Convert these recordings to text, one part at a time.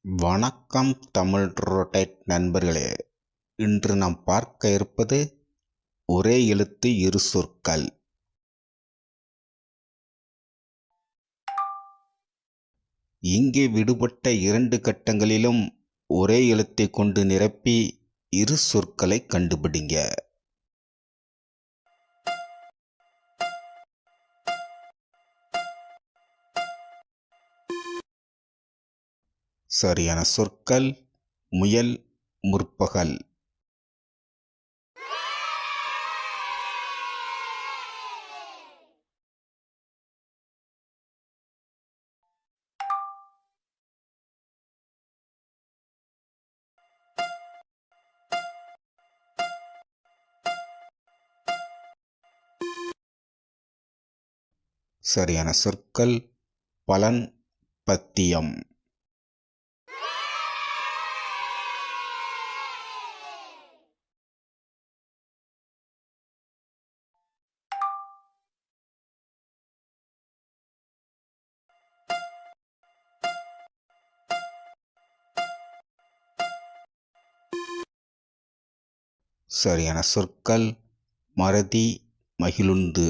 வணக்கம் தமிழ் ரொட்டேட் நண்பர்களே. இன்று நாம் பார்க்க இருப்பது ஒரே எழுத்து இரு சொற்கள். இங்கே விடுபட்ட இரண்டு கட்டங்களிலும் ஒரே எழுத்தை கொண்டு நிரப்பி இரு சொற்களை கண்டுபிடிங்க. சரியான சொற்கள்: முயல், முற்பகல். சரியான சொற்கள்: பலன், பத்தியம். சரியான சொற்கள்: மறதி, மகிழுந்து.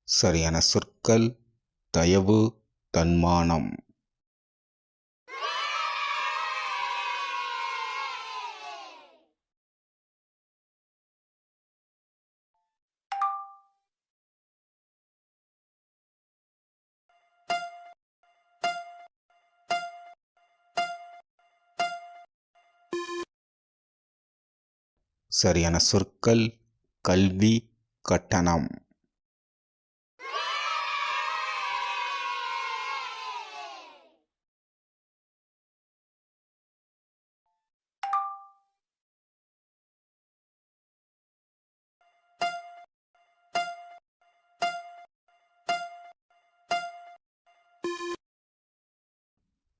சரியான சொற்கள்: தயவு, தன்மானம். சரியான சொற்கள்: கல்வி, கட்டணம்.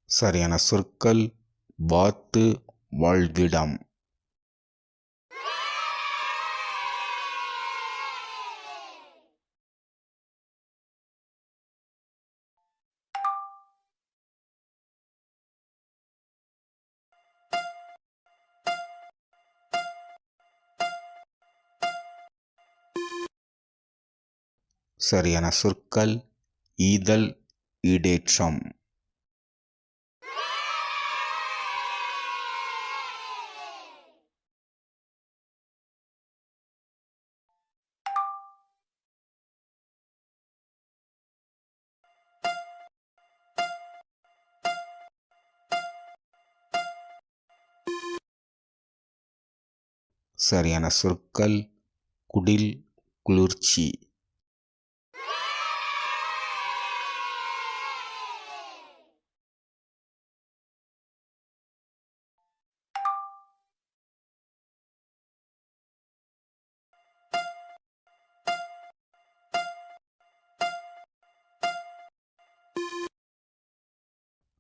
சரியான சொற்கள்: வாத்து, வாழ்விடம். சரியான சொற்கள்: ஈதல், ஈடேற்றம். சரியான சொற்கள்: குடில், குளிர்ச்சி.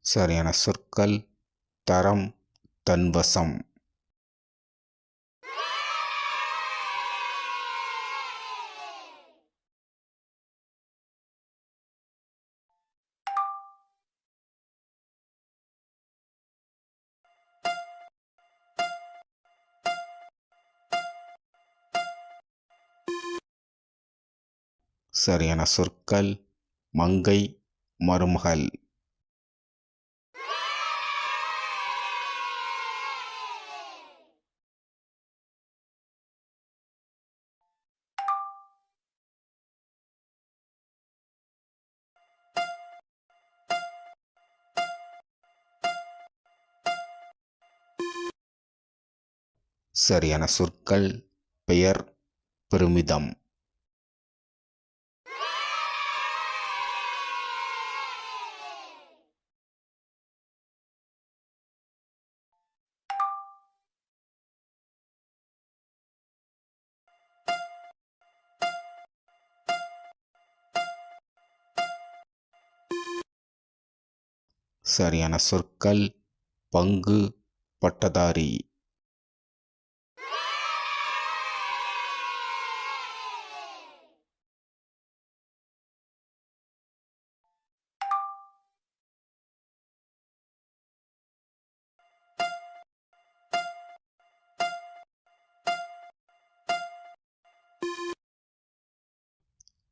சரியான சொற்கள்: தரம், தன்வசம். சரியான சொற்கள்: மங்கை, மருமகள். சரியான சொற்கள்: பெயர், பெருமிதம். சரியான சொற்கள் பங்கு, பட்டதாரி.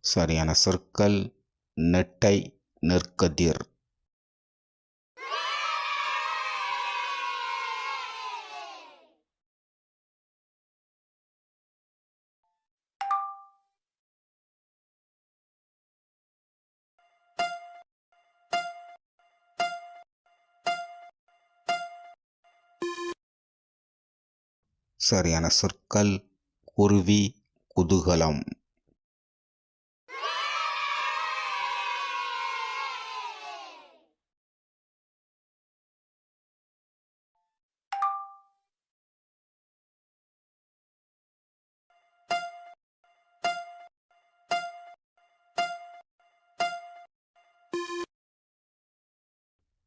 சரியான சொற்கள் நெட்டை, நெற்கதிர். சரியான சொற்கள் குருவி, குதூகலம்.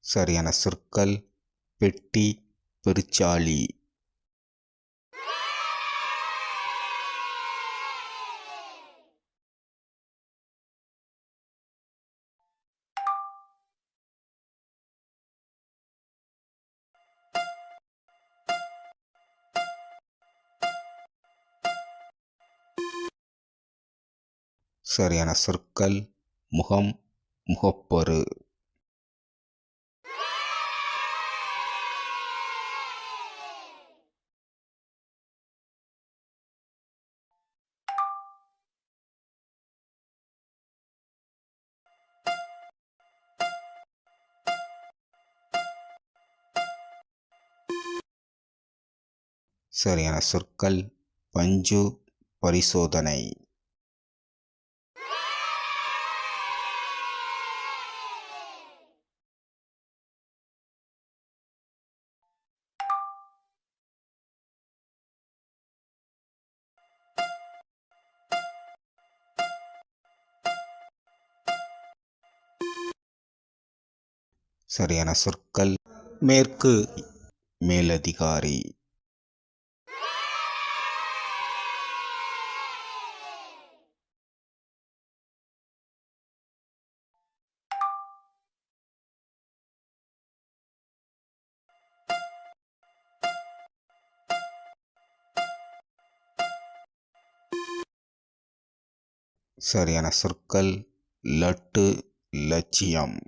சரியான சொற்கள் பெட்டி, பெருச்சாளி. சரியான சொற்கள் முகம், முகப்பரு. சரியான சொற்கள் பஞ்சு, பரிசோதனை. சரியான சொற்கள் மேற்கு, மேலதிகாரி. சரியான சொற்கள் லட்டு, லட்சியம்.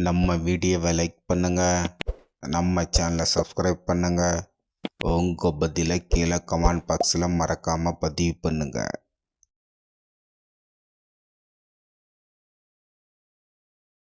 நம்ம வீடியோவை லைக் பண்ணுங்க, நம்ம சேனலை சப்ஸ்கிரைப் பண்ணுங்க. உங்கள் பதிலை கீழே கமெண்ட் பாக்ஸில் மறக்காமல் பதிவு பண்ணுங்க.